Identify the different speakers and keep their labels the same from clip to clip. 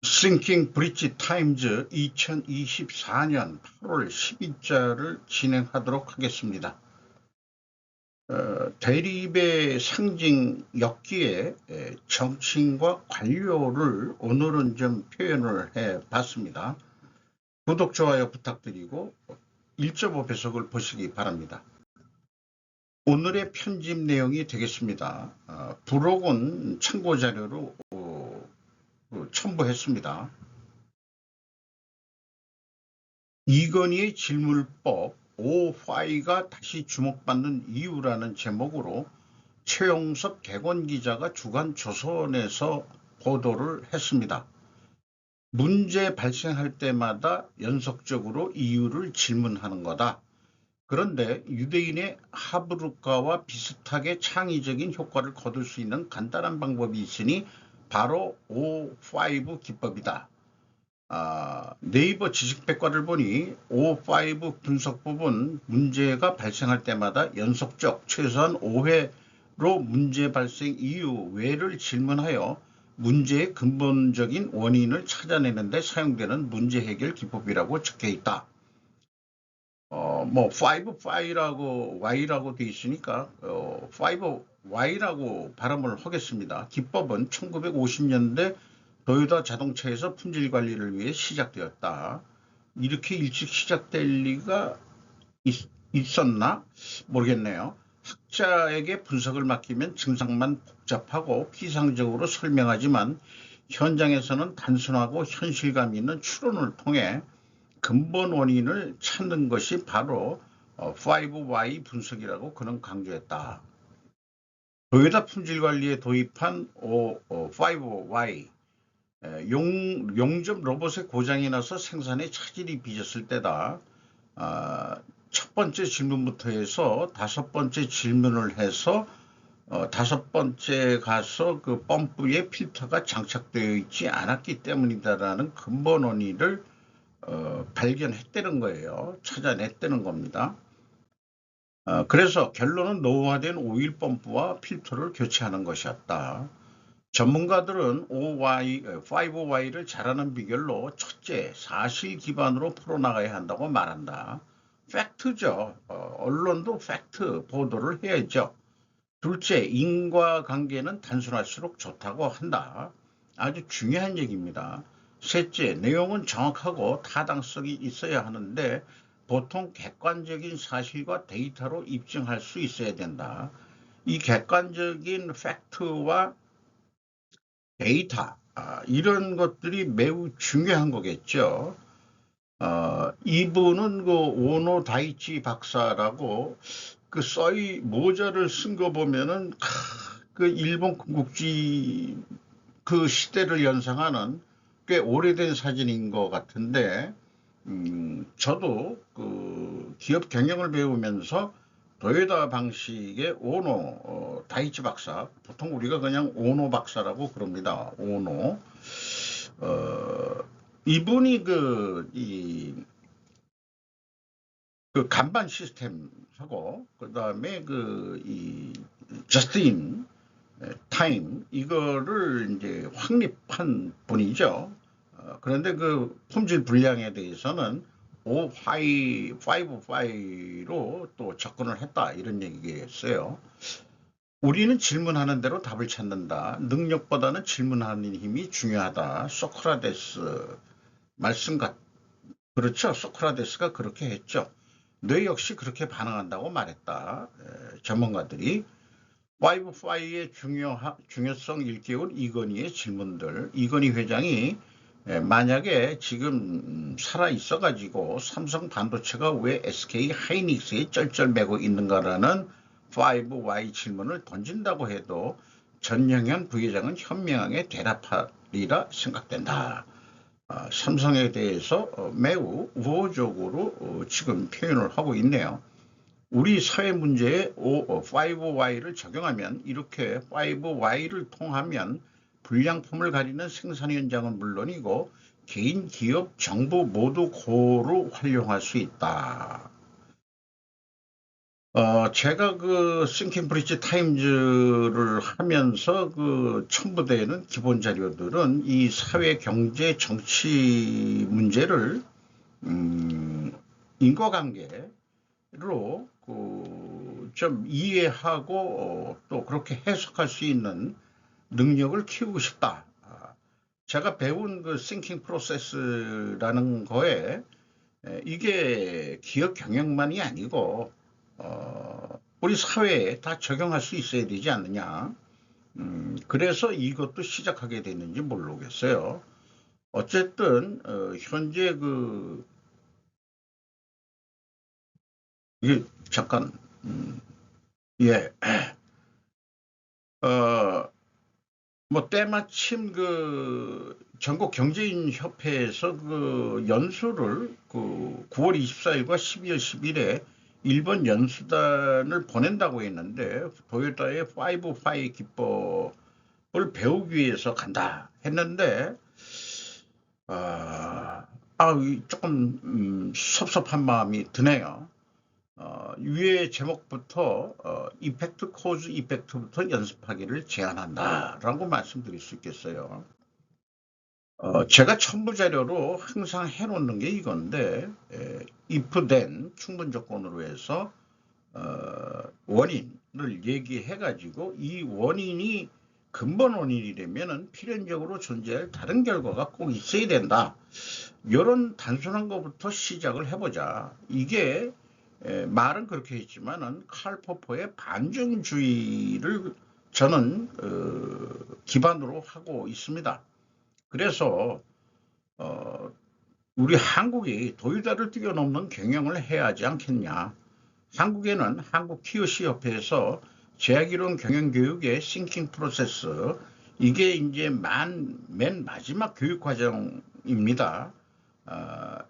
Speaker 1: 싱킹 브릿지 타임즈 2024년 8월 10일자를 진행하도록 하겠습니다. 대립의 상징 엽기의 정치인과 관료를 오늘은 좀 표현을 해봤습니다. 구독, 좋아요 부탁드리고 1.5배속을 보시기 바랍니다. 오늘의 편집 내용이 되겠습니다. 부록은 참고자료로 첨부했습니다. 이건희의 질문법 5화가 다시 주목받는 이유라는 제목으로 최용섭 객원기자가 주간 조선에서 보도를 했습니다. 문제 발생할 때마다 연속적으로 이유를 질문하는 거다. 그런데 유대인의 하브루카와 비슷하게 창의적인 효과를 거둘 수 있는 간단한 방법이 있으니 바로 O5 기법이다. 네이버 지식백과를 보니 O5 분석법은 문제가 발생할 때마다 연속적 최소한 5회로 문제 발생 이유 왜를 질문하여 문제의 근본적인 원인을 찾아내는 데 사용되는 문제 해결 기법이라고 적혀 있다. 5Y라고 Y라고 되어 있으니까 5Y라고 발음을 하겠습니다. 기법은 1950년대 도요타 자동차에서 품질 관리를 위해 시작되었다. 이렇게 일찍 시작될 리가 있었나? 모르겠네요. 학자에게 분석을 맡기면 증상만 복잡하고 피상적으로 설명하지만 현장에서는 단순하고 현실감 있는 추론을 통해 근본 원인을 찾는 것이 바로 5Y 분석이라고 그는 강조했다. 도요타 품질 관리에 도입한 5Y 용접 로봇의 고장이 나서 생산에 차질이 빚었을 때다. 첫 번째 질문부터 해서 다섯 번째 질문을 해서 다섯 번째 가서 그 펌프에 필터가 장착되어 있지 않았기 때문이다라는 근본 원인을 발견했다는 거예요. 찾아냈다는 겁니다. 그래서 결론은 노후화된 오일 펌프와 필터를 교체하는 것이었다. 전문가들은 5Y를 잘하는 비결로 첫째, 사실 기반으로 풀어나가야 한다고 말한다. 팩트죠. 언론도 팩트 보도를 해야죠. 둘째, 인과관계는 단순할수록 좋다고 한다. 아주 중요한 얘기입니다. 셋째, 내용은 정확하고 타당성이 있어야 하는데 보통 객관적인 사실과 데이터로 입증할 수 있어야 된다. 이 객관적인 팩트와 데이터, 이런 것들이 매우 중요한 거겠죠. 이분은 그 오노 다이치 박사라고 그 모자를 쓴 거 보면은 그 일본 군국주의 그 시대를 연상하는 꽤 오래된 사진인 것 같은데, 저도 그 기업 경영을 배우면서 도요타 방식의 오노 다이치 박사, 보통 우리가 그냥 오노 박사라고 그럽니다. 오노. 이분이 그 간반 시스템하고 그다음에 이 저스틴 타임 이거를 이제 확립한 분이죠. 그런데 그 품질 불량에 대해서는 5-5로 또 접근을 했다 이런 얘기겠어요. 우리는 질문하는 대로 답을 찾는다. 능력보다는 질문하는 힘이 중요하다. 소크라테스 말씀 그렇죠. 소크라테스가 그렇게 했죠. 뇌 역시 그렇게 반응한다고 말했다. 전문가들이 5Y의 중요성 일깨운 이건희의 질문들. 이건희 회장이 만약에 지금 살아 있어가지고 삼성 반도체가 왜 SK 하이닉스에 쩔쩔매고 있는가라는 5Y 질문을 던진다고 해도 전영현 부회장은 현명하게 대답하리라 생각된다. 삼성에 대해서 매우 우호적으로 지금 표현을 하고 있네요. 우리 사회 문제에 5Y를 적용하면 이렇게 5Y를 통하면 불량품을 가리는 생산 현장은 물론이고 개인, 기업, 정부 모두 고루 활용할 수 있다. 제가 그 싱킹 브릿지 타임즈를 하면서 그 첨부되는 기본 자료들은 이 사회, 경제, 정치 문제를 인과관계로 좀 이해하고 또 그렇게 해석할 수 있는 능력을 키우고 싶다. 제가 배운 그 싱킹 프로세스라는 거에 이게 기업 경영만이 아니고 우리 사회에 다 적용할 수 있어야 되지 않느냐. 그래서 이것도 시작하게 됐는지 모르겠어요. 어쨌든 현재 이게 잠깐 예. 어, 뭐 때마침 그 전국 경제인 협회에서 그 연수를 그 9월 24일과 12월 10일에 일본 연수단을 보낸다고 했는데 도요타의 5 기법을 배우기 위해서 간다 했는데 조금 섭섭한 마음이 드네요. 위의 제목부터 이펙트 코즈 이펙트부터 연습하기를 제안한다라고 말씀드릴 수 있겠어요. 제가 첨부 자료로 항상 해놓는 게 이건데 if then 충분 조건으로 해서 원인을 얘기해 가지고 이 원인이 근본 원인이라면 필연적으로 존재할 다른 결과가 꼭 있어야 된다. 이런 단순한 것부터 시작을 해보자. 이게 말은 그렇게 했지만은 칼 포퍼의 반증주의를 저는 기반으로 하고 있습니다. 그래서 우리 한국이 도유다를 뛰어넘는 경영을 해야 하지 않겠냐. 한국에는 한국 TOC 협회에서 제약이론 경영교육의 싱킹 프로세스 이게 이제 맨 마지막 교육 과정입니다.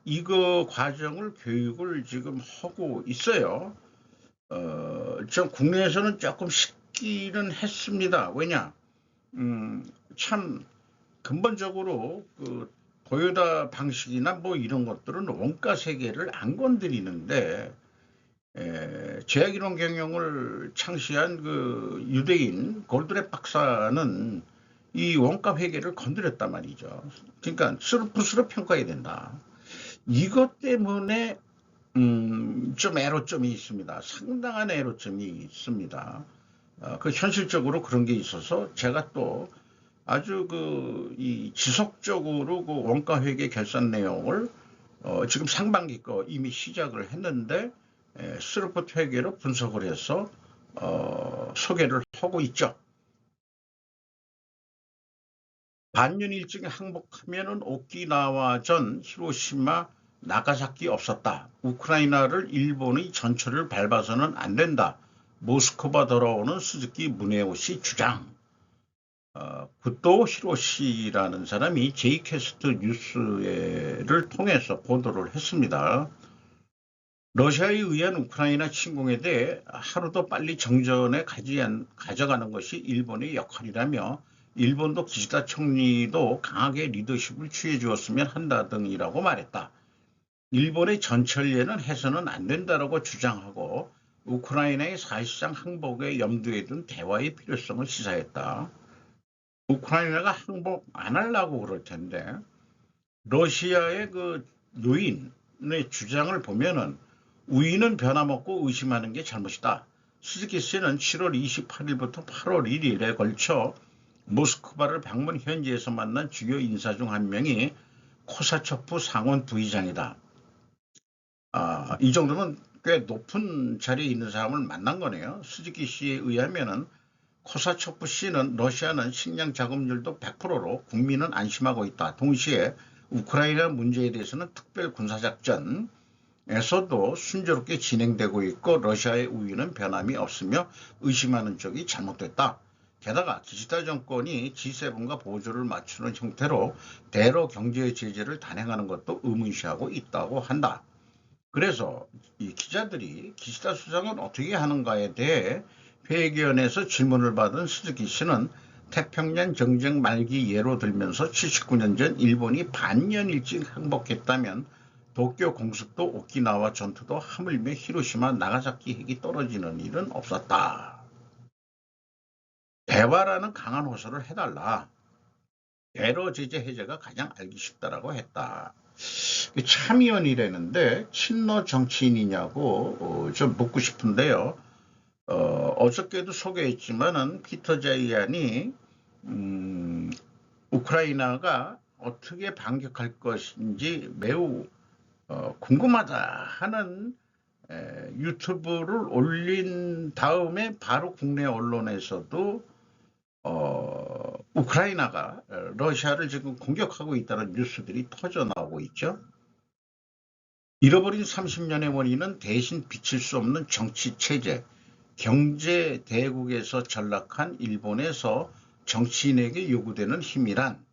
Speaker 1: 이거 과정을 교육을 지금 하고 있어요. 전 국내에서는 조금 쉽기는 했습니다. 왜냐? 참 근본적으로 그 도요타 방식이나 뭐 이런 것들은 원가 세계를 안 건드리는데 제약이론 경영을 창시한 그 유대인 골드랩 박사는 이 원가 회계를 건드렸단 말이죠. 그러니까 스루풋으로 평가해야 된다. 이것 때문에 좀 애로점이 있습니다. 상당한 애로점이 있습니다. 그 현실적으로 그런 게 있어서 제가 또 아주 이 지속적으로 그 원가 회계 결산 내용을 지금 상반기 거 이미 시작을 했는데 스루풋 회계로 분석을 해서 소개를 하고 있죠. 반년 일찍 항복하면은 오키나와 전 히로시마 나가사키 없었다. 우크라이나를 일본의 전철을 밟아서는 안 된다. 모스크바 돌아오는 스즈키 무네오시 주장. 굿도 히로시라는 사람이 제이캐스트 뉴스를 통해서 보도를 했습니다. 러시아에 의한 우크라이나 침공에 대해 하루도 빨리 정전에 가져가는 것이 일본의 역할이라며 일본도 기시다 총리도 강하게 리더십을 취해 주었으면 한다 등이라고 말했다. 일본의 전철례는 해서는 안 된다라고 주장하고 우크라이나의 사실상 항복에 염두에 둔 대화의 필요성을 시사했다. 우크라이나가 항복 안 하려고 그럴 텐데 러시아의 그 요인의 주장을 보면은 우위는 변함없고 의심하는 게 잘못이다. 스즈키 씨는 7월 28일부터 8월 1일에 걸쳐 모스크바를 방문 현지에서 만난 주요 인사 중 한 명이 코사초프 상원 부의장이다. 이 정도면 꽤 높은 자리에 있는 사람을 만난 거네요. 스즈키 씨에 의하면은 코사초프 씨는 러시아는 식량 자금률도 100%로 국민은 안심하고 있다. 동시에 우크라이나 문제에 대해서는 특별 군사작전 에서도 순조롭게 진행되고 있고 러시아의 우위는 변함이 없으며 의심하는 쪽이 잘못됐다. 게다가 기시다 정권이 G7과 보조를 맞추는 형태로 대러 경제 제재를 단행하는 것도 의문시하고 있다고 한다. 그래서 이 기자들이 기시다 수상은 어떻게 하는가에 대해 회계원에서 질문을 받은 스즈키 씨는 태평양 정쟁 말기 예로 들면서 79년 전 일본이 반년 일찍 항복했다면 도쿄 공습도 오키나와 전투도 하물며 히로시마 나가사키 핵이 떨어지는 일은 없었다. 대화라는 강한 호소를 해달라. 대러 제재 해제가 가장 알기 쉽다라고 했다. 참의원이라는데 친러 정치인이냐고 좀 묻고 싶은데요. 어저께도 소개했지만은 피터 자이안이 우크라이나가 어떻게 반격할 것인지 매우 궁금하다 하는 유튜브를 올린 다음에 바로 국내 언론에서도 우크라이나가 러시아를 지금 공격하고 있다는 뉴스들이 터져 나오고 있죠. 잃어버린 30년의 원인은 대신 비칠 수 없는 정치 체제, 경제 대국에서 전락한 일본에서 정치인에게 요구되는 힘이란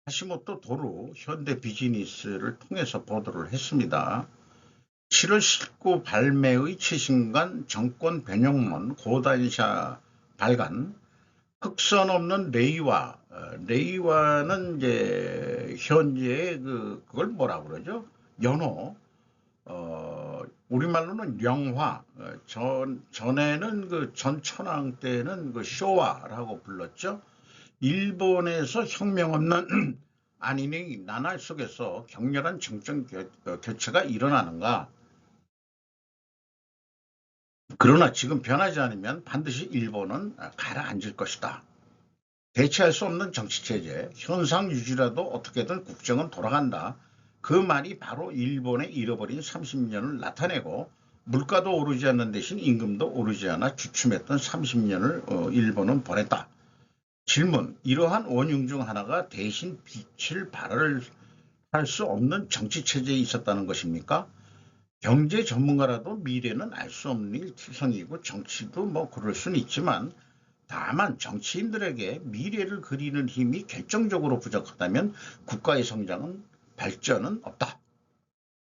Speaker 1: 하시모토 도루 현대 비즈니스를 통해서 보도를 했습니다. 7월 19 발매의 최신간 정권 변형론 고단샤 발간 흑선 없는 레이와 레이와는 이제 현재의 그걸 뭐라 그러죠? 연호 우리말로는 영화 전에는 그 전천왕 때는 그 쇼와라고 불렀죠. 일본에서 혁명 없는 안인의 나날 속에서 격렬한 정권 교체가 일어나는가? 그러나 지금 변하지 않으면 반드시 일본은 가라앉을 것이다. 대체할 수 없는 정치체제, 현상 유지라도 어떻게든 국정은 돌아간다. 그 말이 바로 일본의 잃어버린 30년을 나타내고 물가도 오르지 않는 대신 임금도 오르지 않아 주춤했던 30년을 일본은 보냈다. 질문, 이러한 원흉 중 하나가 대신 빛을 발할 수 없는 정치체제에 있었다는 것입니까? 경제 전문가라도 미래는 알 수 없는 일 투성이고 정치도 뭐 그럴 수는 있지만 다만 정치인들에게 미래를 그리는 힘이 결정적으로 부족하다면 국가의 성장은 발전은 없다.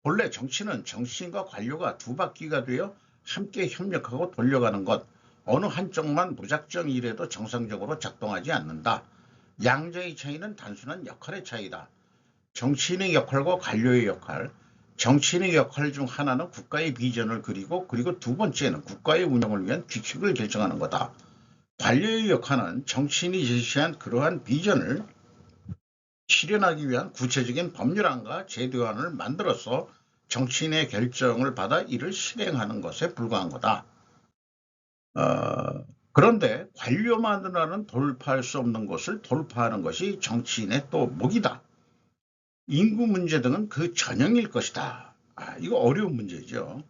Speaker 1: 본래 정치는 정치인과 관료가 두 바퀴가 되어 함께 협력하고 돌려가는 것, 어느 한쪽만 무작정 일해도 정상적으로 작동하지 않는다. 양자의 차이는 단순한 역할의 차이다. 정치인의 역할과 관료의 역할, 정치인의 역할 중 하나는 국가의 비전을 그리고 두 번째는 국가의 운영을 위한 규칙을 결정하는 거다. 관료의 역할은 정치인이 제시한 그러한 비전을 실현하기 위한 구체적인 법률안과 제도안을 만들어서 정치인의 결정을 받아 이를 실행하는 것에 불과한 거다. 그런데 관료만으로는 돌파할 수 없는 것을 돌파하는 것이 정치인의 또 목이다. 인구 문제 등은 그 전형일 것이다. 이거 어려운 문제죠.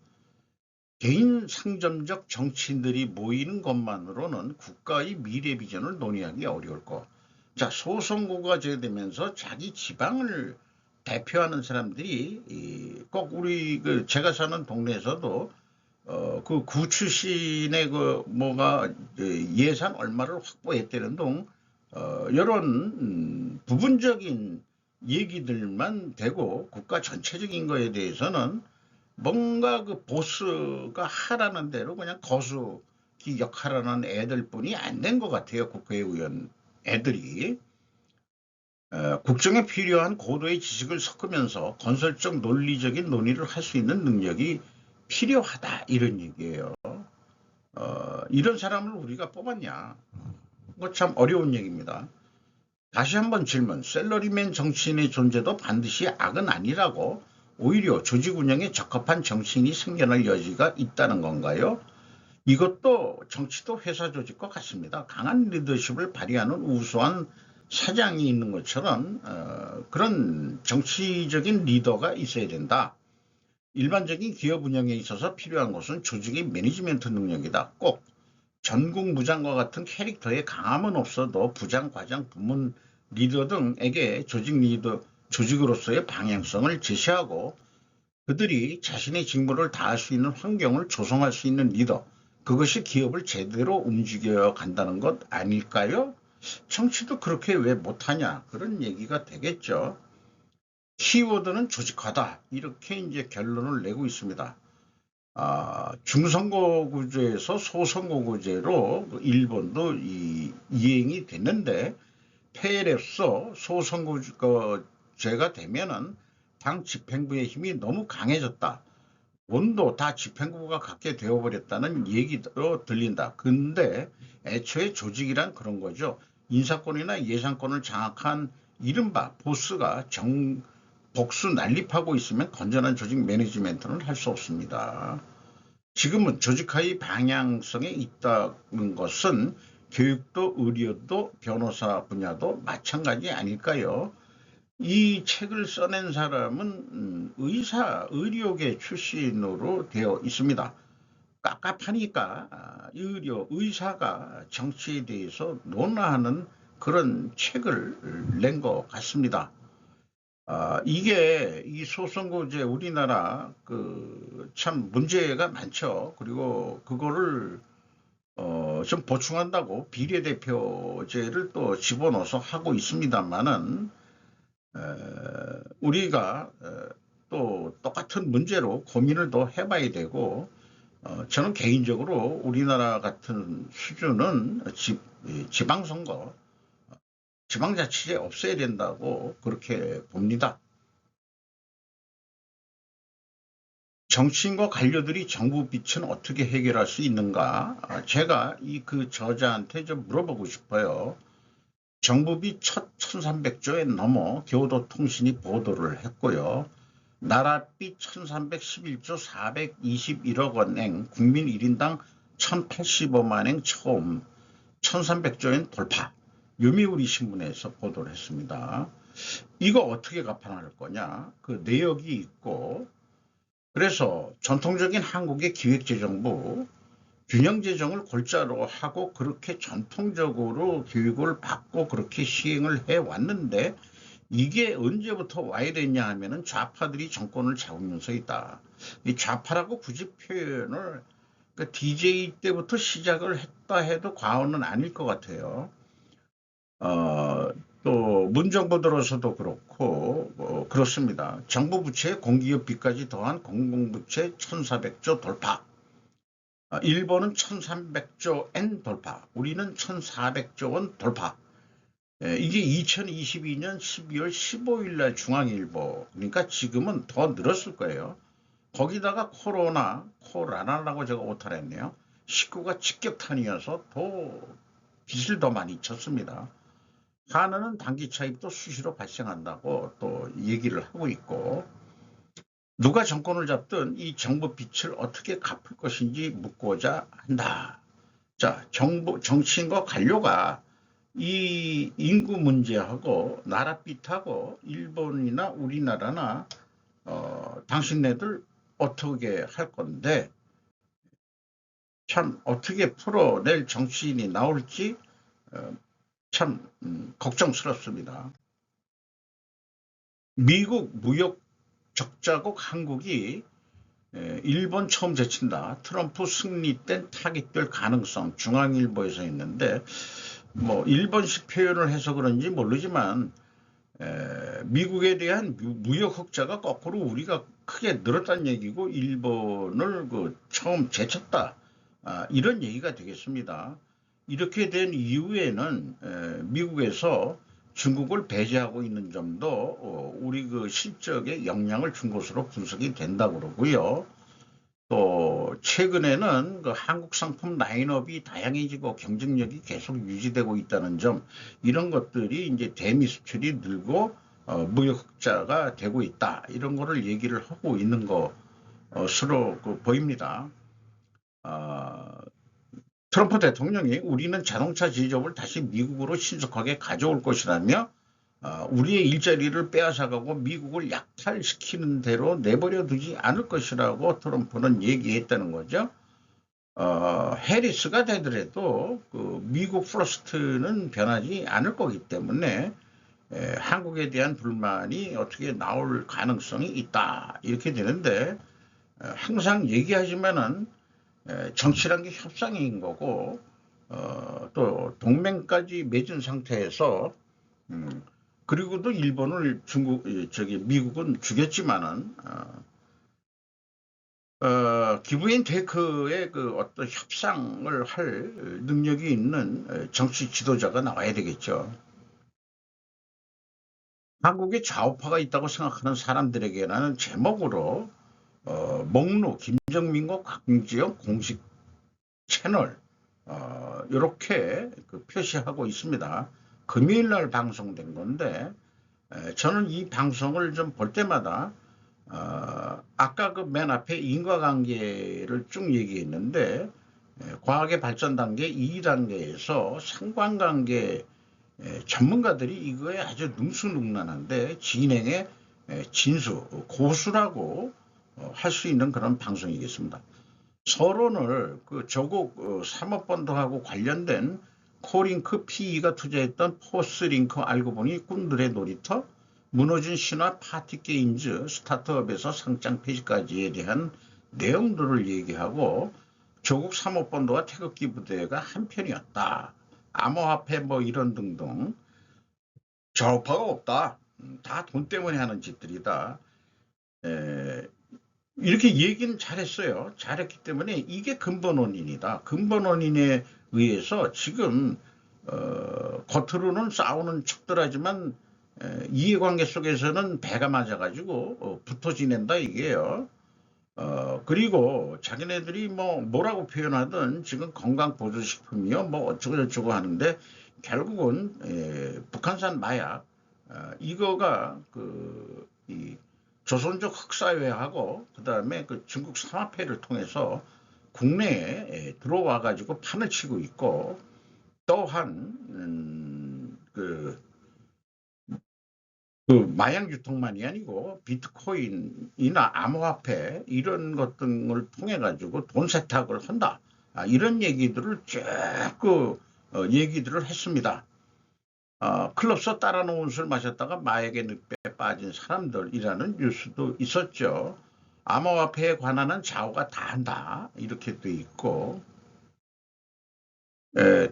Speaker 1: 개인 상점적 정치인들이 모이는 것만으로는 국가의 미래 비전을 논의하기 어려울 것. 자, 소선거가 제되면서 자기 지방을 대표하는 사람들이 꼭 우리 제가 사는 동네에서도 그 구 출신의 그 뭐가 예산 얼마를 확보했다는 등 이런 부분적인 얘기들만 되고 국가 전체적인 거에 대해서는 뭔가 그 보스가 하라는 대로 그냥 거수기 역할하는 애들뿐이 안 된 것 같아요. 국회의원 애들이. 국정에 필요한 고도의 지식을 섞으면서 건설적 논리적인 논의를 할 수 있는 능력이 필요하다 이런 얘기예요. 이런 사람을 우리가 뽑았냐? 그거 참 어려운 얘기입니다. 다시 한번 질문. 셀러리맨 정치인의 존재도 반드시 악은 아니라고 오히려 조직 운영에 적합한 정치인이 생겨날 여지가 있다는 건가요? 이것도 정치도 회사 조직과 같습니다. 강한 리더십을 발휘하는 우수한 사장이 있는 것처럼 그런 정치적인 리더가 있어야 된다. 일반적인 기업 운영에 있어서 필요한 것은 조직의 매니지먼트 능력이다. 꼭 전국무장과 같은 캐릭터의 강함은 없어도 부장, 과장, 부문 리더 등에게 조직으로서의 방향성을 제시하고 그들이 자신의 직무를 다할 수 있는 환경을 조성할 수 있는 리더, 그것이 기업을 제대로 움직여 간다는 것 아닐까요? 정치도 그렇게 왜 못하냐 그런 얘기가 되겠죠. 키워드는 조직화다 이렇게 이제 결론을 내고 있습니다. 중선거 구제에서 소선거 구제로 일본도 이행이 됐는데 폐례로서 소선거제가 되면은 당 집행부의 힘이 너무 강해졌다. 원도 다 집행부가 갖게 되어버렸다는 얘기로 들린다. 근데 애초에 조직이란 그런 거죠. 인사권이나 예산권을 장악한 이른바 보스가 복수 난립하고 있으면 건전한 조직 매니지멘트는 할 수 없습니다. 지금은 조직화의 방향성에 있다는 것은 교육도 의료도 변호사 분야도 마찬가지 아닐까요? 이 책을 써낸 사람은 의료계 출신으로 되어 있습니다. 깝깝하니까 의사가 정치에 대해서 논하는 그런 책을 낸 것 같습니다. 이게 이 소선거제 우리나라 참 문제가 많죠. 그리고 그거를 좀 보충한다고 비례대표제를 또 집어넣어서 하고 있습니다만은 우리가 또 똑같은 문제로 고민을 더 해봐야 되고 저는 개인적으로 우리나라 같은 수준은 지방선거, 지방자치제 없애야 된다고 그렇게 봅니다. 정치인과 관료들이 정부 빚은 어떻게 해결할 수 있는가? 제가 그 저자한테 좀 물어보고 싶어요. 정부비 첫 1300조에 넘어 교도통신이 보도를 했고요. 나라비 1311조 421억 원행 국민 1인당 1085만행 처음 1300조엔 돌파. 요미우리 신문에서 보도를 했습니다. 이거 어떻게 갚아나갈 거냐? 그 내역이 있고 그래서 전통적인 한국의 기획재정부 균형재정을 골자로 하고 그렇게 전통적으로 교육을 받고 그렇게 시행을 해왔는데 이게 언제부터 와야 되냐 하면은 좌파들이 정권을 잡으면서이다. 이 좌파라고 굳이 표현을 DJ 때부터 시작을 했다 해도 과언은 아닐 것 같아요. 또 문정부 들어서도 그렇고 그렇습니다. 정부 부채 공기업비까지 더한 공공부채 1400조 돌파. 일본은 1300조 엔 돌파. 우리는 1400조 원 돌파. 이게 2022년 12월 15일 날 중앙일보. 그러니까 지금은 더 늘었을 거예요. 거기다가 코로나라고 제가 오타냈네요. 식구가 직격탄이어서 더 빚을 더 많이 쳤습니다. 한은은 단기 차입도 수시로 발생한다고 또 얘기를 하고 있고 누가 정권을 잡든 이 정부 빚을 어떻게 갚을 것인지 묻고자 한다. 자, 정치인과 관료가 이 인구 문제하고 나라 빚하고 일본이나 우리나라나 당신네들 어떻게 할 건데 참 어떻게 풀어낼 정치인이 나올지 참 걱정스럽습니다. 미국 무역 적자국 한국이 일본 처음 제친다. 트럼프 승리 땐 타깃될 가능성 중앙일보에서 있는데 뭐 일본식 표현을 해서 그런지 모르지만 미국에 대한 무역 흑자가 거꾸로 우리가 크게 늘었다는 얘기고 일본을 처음 제쳤다. 이런 얘기가 되겠습니다. 이렇게 된 이후에는 미국에서 중국을 배제하고 있는 점도 우리 실적에 영향을 준 것으로 분석이 된다고 그러고요. 또 최근에는 한국 상품 라인업이 다양해지고 경쟁력이 계속 유지되고 있다는 점 이런 것들이 이제 대미 수출이 늘고 무역 흑자가 되고 있다 이런 거를 얘기를 하고 있는 것으로 보입니다. 트럼프 대통령이 우리는 자동차 제조업을 다시 미국으로 신속하게 가져올 것이라며 우리의 일자리를 빼앗아가고 미국을 약탈시키는 대로 내버려 두지 않을 것이라고 트럼프는 얘기했다는 거죠. 해리스가 되더라도 미국 퍼스트는 변하지 않을 거기 때문에 한국에 대한 불만이 어떻게 나올 가능성이 있다 이렇게 되는데 항상 얘기하지만은 정치란 게 협상인 거고 또 동맹까지 맺은 상태에서 그리고도 일본을 미국은 죽였지만은 기브앤테이크의 어떤 협상을 할 능력이 있는 정치 지도자가 나와야 되겠죠. 한국에 좌우파가 있다고 생각하는 사람들에게는 제목으로 목록 김정민과 곽지영 공식 채널 이렇게 그 표시하고 있습니다. 금요일 날 방송된 건데 저는 이 방송을 좀 볼 때마다 아까 그 맨 앞에 인과관계를 쭉 얘기했는데 과학의 발전 단계 2단계에서 상관관계 전문가들이 이거에 아주 능수능란한데 진행의 진수, 고수라고 할 수 있는 그런 방송이겠습니다. 서론을 그 조국 사모펀드하고 관련된 코링크 PE가 투자했던 포스링크 알고 보니 꿈들의 놀이터, 무너진 신화 파티게임즈 스타트업에서 상장 폐지까지에 대한 내용들을 얘기하고 조국 사모펀드와 태극기 부대가 한편이었다. 암호화폐 뭐 이런 등등 좌우파가 없다. 다 돈 때문에 하는 짓들이다. 에, 이렇게 얘기는 잘했어요. 잘했기 때문에 이게 근본 원인이다. 근본 원인에 의해서 지금 겉으로는 싸우는 척들하지만 이해관계 속에서는 배가 맞아가지고 붙어 지낸다 이게요. 그리고 자기네들이 뭐 뭐라고 표현하든 지금 건강보조식품이요 뭐 어쩌고저쩌고 하는데 결국은 북한산 마약 이거가 이 조선족 흑사회하고 그다음에 그 중국 삼합회를 통해서 국내에 들어와 가지고 판을 치고 있고 또한 그 마약 유통만이 아니고 비트코인이나 암호화폐 이런 것 등을 통해 가지고 돈 세탁을 한다. 이런 얘기들을 쭉그 얘기들을 했습니다. 클럽서 따라 놓은 술 마셨다가 마약의 늪에 빠진 사람들이라는 뉴스도 있었죠. 암호화폐에 관한 한 좌우가 다 한다. 이렇게 돼 있고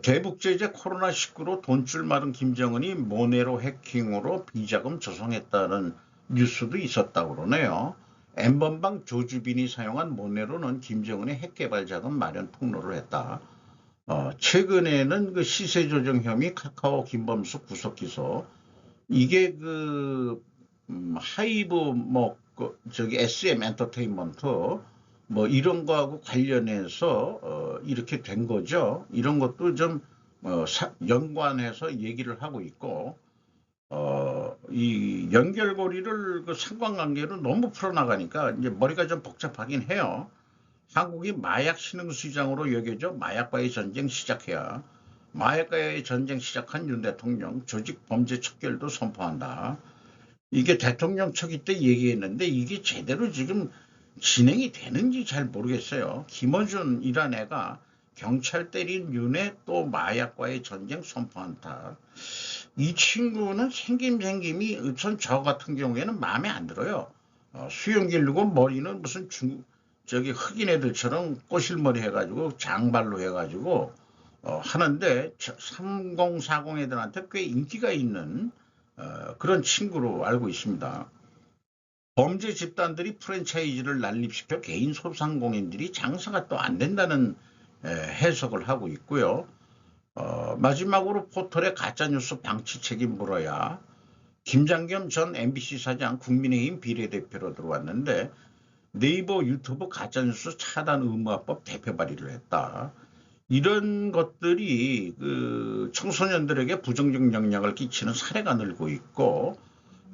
Speaker 1: 대북제재 코로나19로 돈줄 마른 김정은이 모네로 해킹으로 비자금 조성했다는 뉴스도 있었다고 그러네요. 엠번방 조주빈이 사용한 모네로는 김정은의 핵개발 자금 마련 통로를 했다. 최근에는 그 시세 조정 혐의 카카오 김범수 구속 기소 이게 하이브 뭐 저기 SM 엔터테인먼트 뭐 이런 거하고 관련해서 이렇게 된 거죠. 이런 것도 좀 연관해서 얘기를 하고 있고 이 연결고리를 그 상관관계로 너무 풀어나가니까 이제 머리가 좀 복잡하긴 해요. 한국이 마약 신흥시장으로 여겨져 마약과의 전쟁 시작해야 마약과의 전쟁 시작한 윤 대통령 조직 범죄 척결도 선포한다. 이게 대통령 초기 때 얘기했는데 이게 제대로 지금 진행이 되는지 잘 모르겠어요. 김어준이란 애가 경찰 때린 윤에 또 마약과의 전쟁 선포한다. 이 친구는 생김이 우선 저 같은 경우에는 마음에 안 들어요. 수염 기르고 머리는 무슨 저기 흑인 애들처럼 꼬실머리 해가지고 장발로 해가지고 하는데 3040 애들한테 꽤 인기가 있는 그런 친구로 알고 있습니다. 범죄 집단들이 프랜차이즈를 난립시켜 개인 소상공인들이 장사가 또 안 된다는 해석을 하고 있고요. 마지막으로 포털의 가짜뉴스 방치 책임 물어야 김장겸 전 MBC 사장 국민의힘 비례대표로 들어왔는데 네이버 유튜브 가짜뉴스 차단 의무화법 대표 발의를 했다. 이런 것들이 그 청소년들에게 부정적 영향을 끼치는 사례가 늘고 있고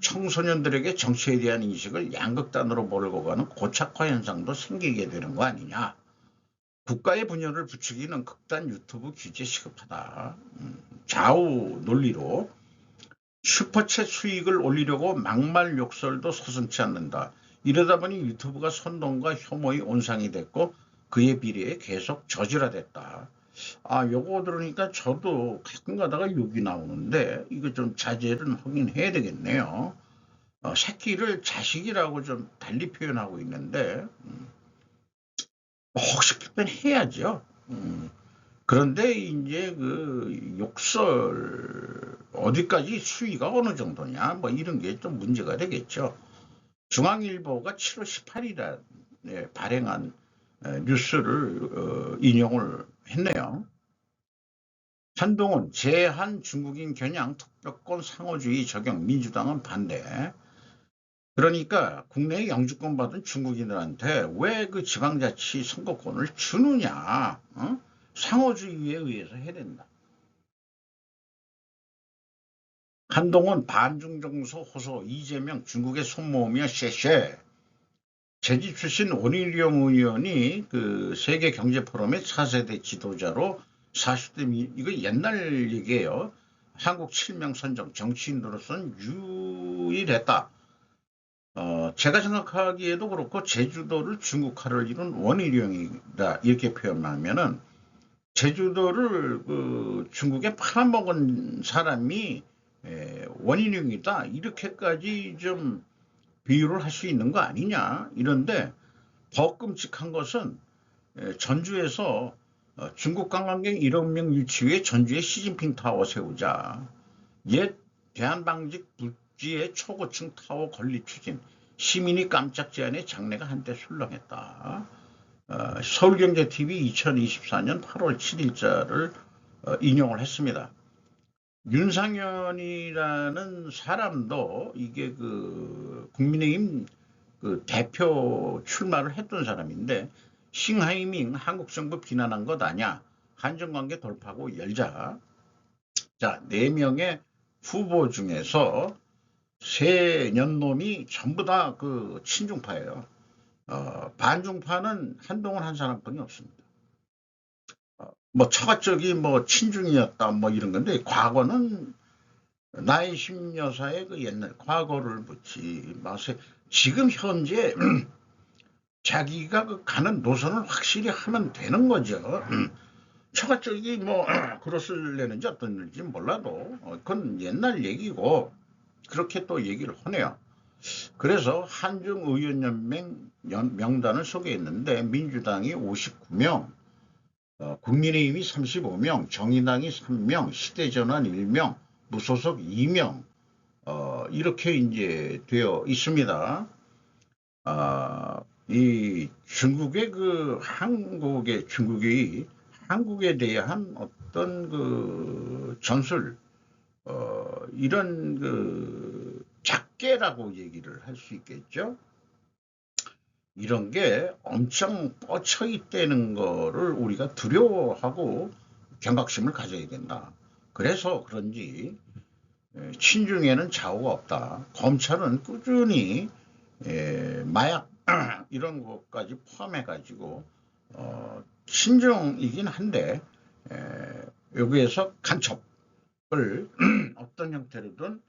Speaker 1: 청소년들에게 정치에 대한 인식을 양극단으로 몰고 가는 고착화 현상도 생기게 되는 거 아니냐. 국가의 분열을 부추기는 극단 유튜브 규제 시급하다. 좌우 논리로 슈퍼챗 수익을 올리려고 막말 욕설도 서슴지 않는다. 이러다 보니 유튜브가 선동과 혐오의 온상이 됐고 그에 비례해 계속 저질화됐다. 요거 들으니까 저도 가끔 가다가 욕이 나오는데 이거 좀 자제를 하긴 해야 되겠네요. 새끼를 자식이라고 좀 달리 표현하고 있는데 혹시 표현해야죠. 그런데 이제 그 욕설 어디까지 수위가 어느 정도냐 뭐 이런 게 좀 문제가 되겠죠. 중앙일보가 7월 18일에 발행한 뉴스를 인용을 했네요. 한동훈 제한 중국인 겨냥 특별권 상호주의 적용 민주당은 반대. 그러니까 국내에 영주권 받은 중국인들한테 왜 그 지방자치 선거권을 주느냐. 어? 상호주의에 의해서 해야 된다. 한동훈 반중정서 호소 이재명 중국에 손모으며 쉐쉐. 제주 출신 원희룡 의원이 그 세계 경제 포럼의 차세대 지도자로 40대 이거 옛날 얘기예요. 한국 7명 선정 정치인으로서는 유일했다. 제가 생각하기에도 그렇고 제주도를 중국화를 이룬 원희룡이다 이렇게 표현하면은 제주도를 그 중국에 팔아먹은 사람이 원희룡이다 이렇게까지 좀 비유를 할 수 있는 거 아니냐 이런데 더 끔찍한 것은 전주에서 중국 관광객 1억 명 유치 에 전주에 시진핑 타워 세우자. 옛 대한방직 부지의 초고층 타워 건립 추진. 시민이 깜짝 제안에 장래가 한때 술렁했다. 서울경제TV 2024년 8월 7일자를 인용을 했습니다. 윤상현이라는 사람도 이게 그 국민의힘 그 대표 출마를 했던 사람인데 싱하이밍 한국 정부 비난한 것 아냐. 한정관계 돌파고 열자. 자, 4명의 후보 중에서 3년놈이 전부 다 그 친중파예요. 반중파는 한동훈 한 사람뿐이 없습니다. 뭐 처가적이 뭐 친중이었다 뭐 이런 건데 과거는 나의 심여사의 그 옛날 과거를 묻지 마세요. 지금 현재 자기가 그 가는 노선을 확실히 하면 되는 거죠. 처가적이 뭐 그릇을 내는지 어떤 일인지 몰라도 그건 옛날 얘기고 그렇게 또 얘기를 하네요. 그래서 한중의원연맹 명단을 소개했는데 민주당이 59명, 국민의힘이 35명, 정의당이 3명, 시대전환 1명, 무소속 2명 이렇게 이제 되어 있습니다. 이 중국의 그 중국이 한국에 대한 어떤 그 전술 이런 그 작계라고 얘기를 할 수 있겠죠. 이런 게 엄청 뻗쳐 있다는 거를 우리가 두려워하고 경각심을 가져야 된다. 그래서 그런지 친중에는 좌우가 없다. 검찰은 꾸준히 마약 이런 것까지 포함해 가지고 친중이긴 한데 여기에서 간첩을 어떤 형태로든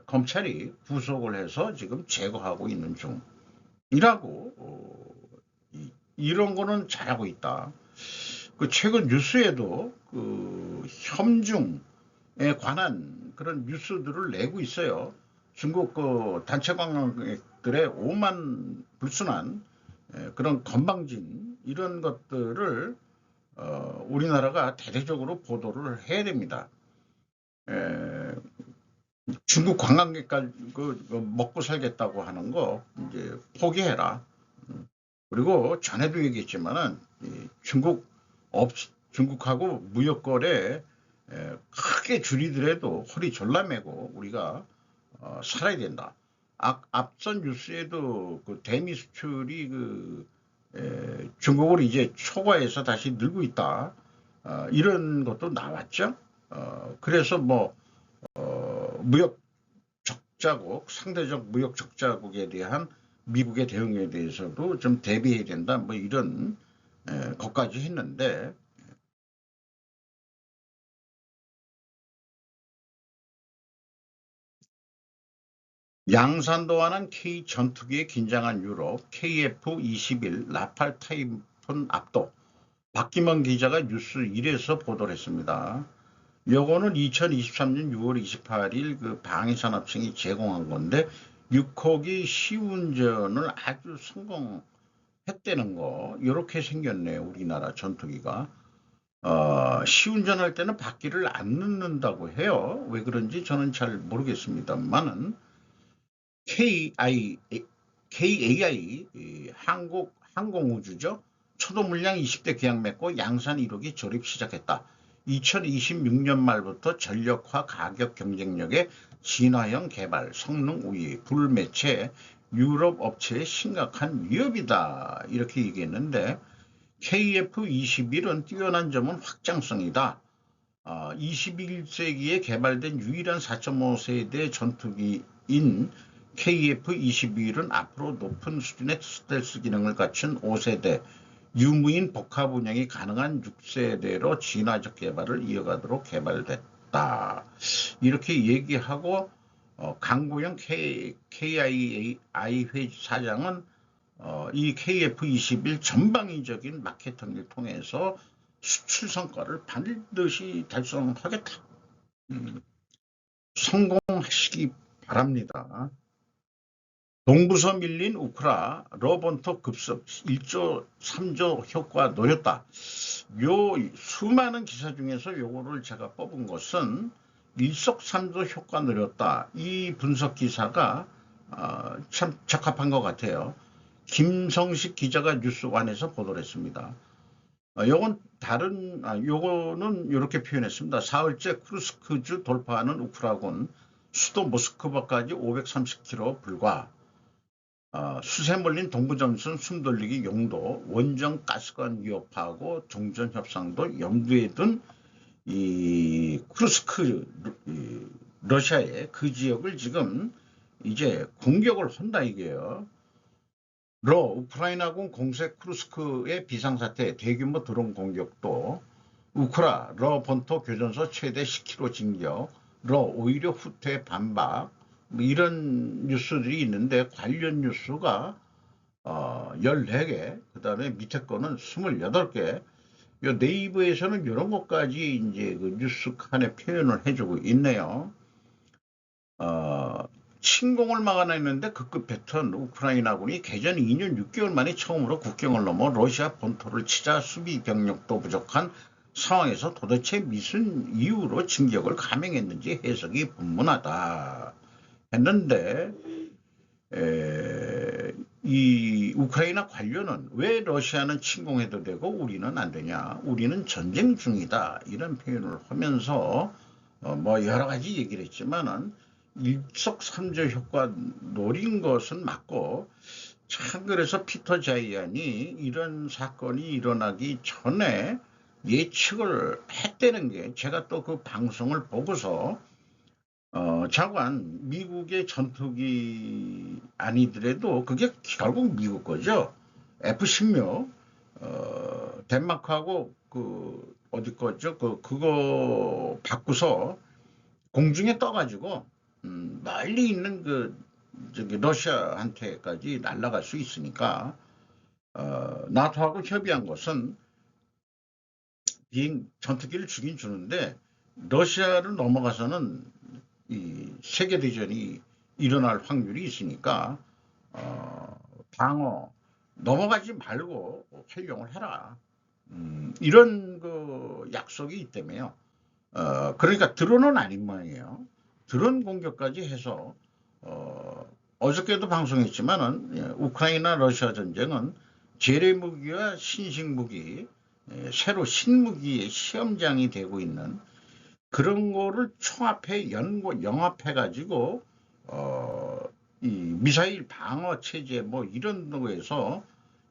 Speaker 1: 검찰이 구속을 해서 지금 제거하고 있는 중이라고 이런 거는 잘하고 있다. 그 최근 뉴스에도 그 협중에 관한 그런 뉴스들을 내고 있어요. 중국 그 단체 관광객들의 오만 불순한 그런 건방진 이런 것들을 우리나라가 대대적으로 보도를 해야 됩니다. 중국 관광객까지 그 먹고 살겠다고 하는 거 이제 포기해라. 그리고 전에도 얘기했지만은 중국하고 무역 거래 크게 줄이더라도 허리 졸라매고 우리가 살아야 된다. 앞선 뉴스에도 그 대미 수출이 그 중국으로 이제 초과해서 다시 늘고 있다. 이런 것도 나왔죠. 그래서 뭐 무역 적자국, 상대적 무역 적자국에 대한 미국의 대응에 대해서도 좀 대비해야 된다. 뭐 이런 것까지 했는데 양산도와는 K 전투기에 긴장한 유럽, KF-21 라팔 타이푼 압도. 박기문 기자가 뉴스 1에서 보도를 했습니다. 요거는 2023년 6월 28일 그 방위산업청이 제공한 건데 6호기 시운전을 아주 성공했다는 거 이렇게 생겼네요. 우리나라 전투기가. 시운전할 때는 바퀴를 안 넣는다고 해요. 왜 그런지 저는 잘 모르겠습니다만은 KAI 한국 항공우주죠. 초도 물량 20대 계약 맺고 양산 1호기 조립 시작했다. 2026년 말부터 전력화 가격 경쟁력의 진화형 개발, 성능 우위, 불매체, 유럽 업체의 심각한 위협이다. 이렇게 얘기했는데 KF-21은 뛰어난 점은 확장성이다. 21세기에 개발된 유일한 4.5세대 전투기인 KF-21은 앞으로 높은 수준의 스텔스 기능을 갖춘 5세대, 유무인 복합 운영이 가능한 6세대로 진화적 개발을 이어가도록 개발됐다. 이렇게 얘기하고 강고영 KIA 사장은 이 KF-21 전방위적인 마케팅을 통해서 수출 성과를 반드시 달성하겠다. 성공하시기 바랍니다. 동부서 밀린 우크라 러번토 급습 1조 3조 효과 노렸다. 요 수많은 기사 중에서 요거를 제가 뽑은 것은 일석삼조 효과 노렸다. 이 분석 기사가 참 적합한 것 같아요. 김성식 기자가 뉴스관에서 보도를 했습니다. 요거는 이렇게 표현했습니다. 사흘째 쿠르스크주 돌파하는 우크라군 수도 모스크바까지 530km 불과. 수세 몰린 동부전선 숨돌리기 용도, 원정 가스관 위협하고 종전 협상도 염두에 둔 이 쿠르스크 러시아의 그 지역을 지금 이제 공격을 한다 이게요. 우크라이나군 공세 쿠르스크의 비상사태, 대규모 드론 공격도, 러본토 교전소 최대 10km 진격, 오히려 후퇴 반박, 뭐 이런 뉴스들이 있는데 관련 뉴스가 14개, 그 다음에 밑에 거는 28개. 요 네이버에서는 이런 것까지 이제 그 뉴스 칸에 표현을 해주고 있네요. 침공을 막아냈는데 극급 패턴, 우크라이나군이 개전 2년 6개월 만에 처음으로 국경을 넘어 러시아 본토를 치자 수비 병력도 부족한 상황에서 도대체 무슨 이유로 진격을 감행했는지 해석이 분분하다 했는데, 이 우크라이나 관료는 왜 러시아는 침공해도 되고 우리는 안 되냐, 우리는 전쟁 중이다, 이런 표현을 하면서 뭐 여러 가지 얘기를 했지만은 일석삼조 효과 노린 것은 맞고, 참 그래서 피터 자이안이 이런 사건이 일어나기 전에 예측을 했다는 게, 제가 또 그 방송을 보고서 자관 미국의 전투기 아니더라도 그게 결국 미국 거죠. F-16 덴마크하고 그 어디 거죠? 그거 바꾸서 공중에 떠가지고 멀리 있는 그 저기 러시아한테까지 날아갈 수 있으니까 나토하고 협의한 것은 비행 전투기를 주긴 주는데 러시아를 넘어가서는 이 세계대전이 일어날 확률이 있으니까 방어 넘어가지 말고 활용을 해라. 이런 그 약속이 있다며요. 그러니까 드론은 아닌 모양이에요. 드론 공격까지 해서 어저께도 방송했지만은 우크라이나 러시아 전쟁은 재래 무기와 신식 무기, 새로 신무기의 시험장이 되고 있는 그런 거를 총합해 영합해가지고 이 미사일 방어 체제 뭐 이런 거에서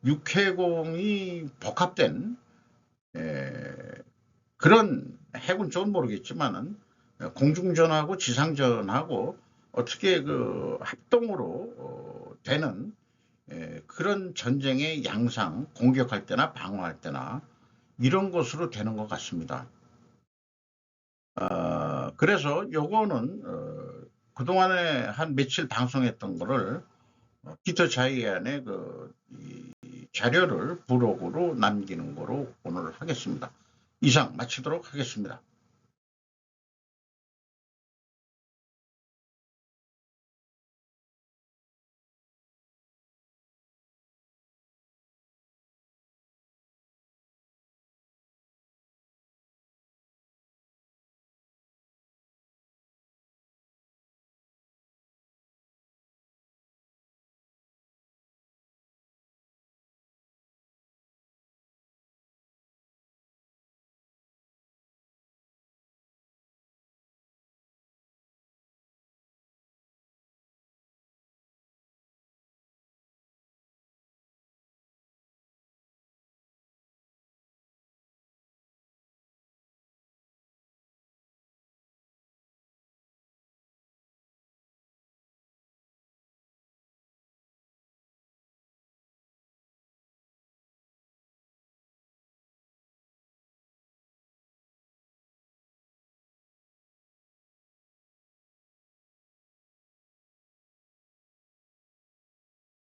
Speaker 1: 육해공이 복합된 그런 해군 쪽은 모르겠지만은 공중전하고 지상전하고 어떻게 그 합동으로 되는 그런 전쟁의 양상, 공격할 때나 방어할 때나 이런 것으로 되는 것 같습니다. 그래서 요거는 그동안에 한 며칠 방송했던 거를 피터 자이안의 이 자료를 브로그로 남기는 거로 오늘 하겠습니다. 이상 마치도록 하겠습니다.